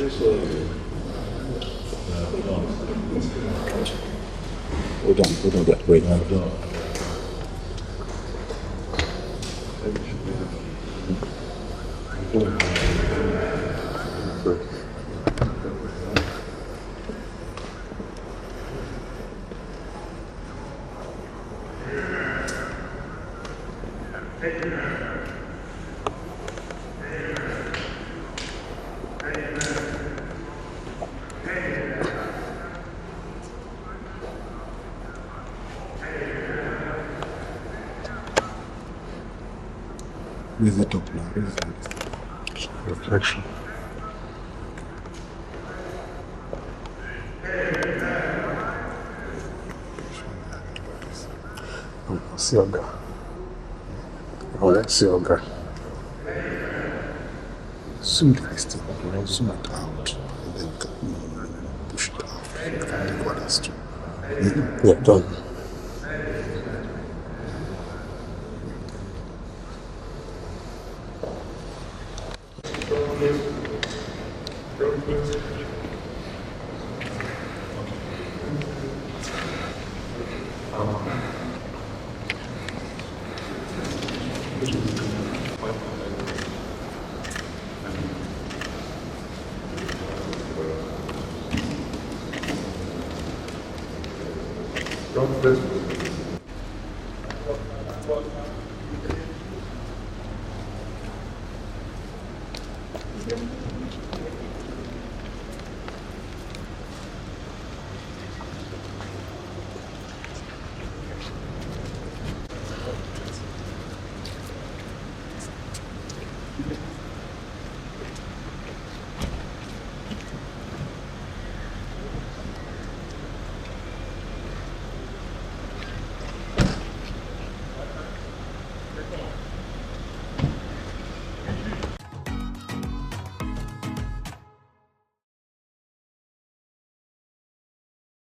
Hold on that way. Raise it up now. Raise it up. Reflection. See Oga. Let's see Oga. Zoom this thing. Zoom it out. And then push it out. You can take what has to. Yeah, done.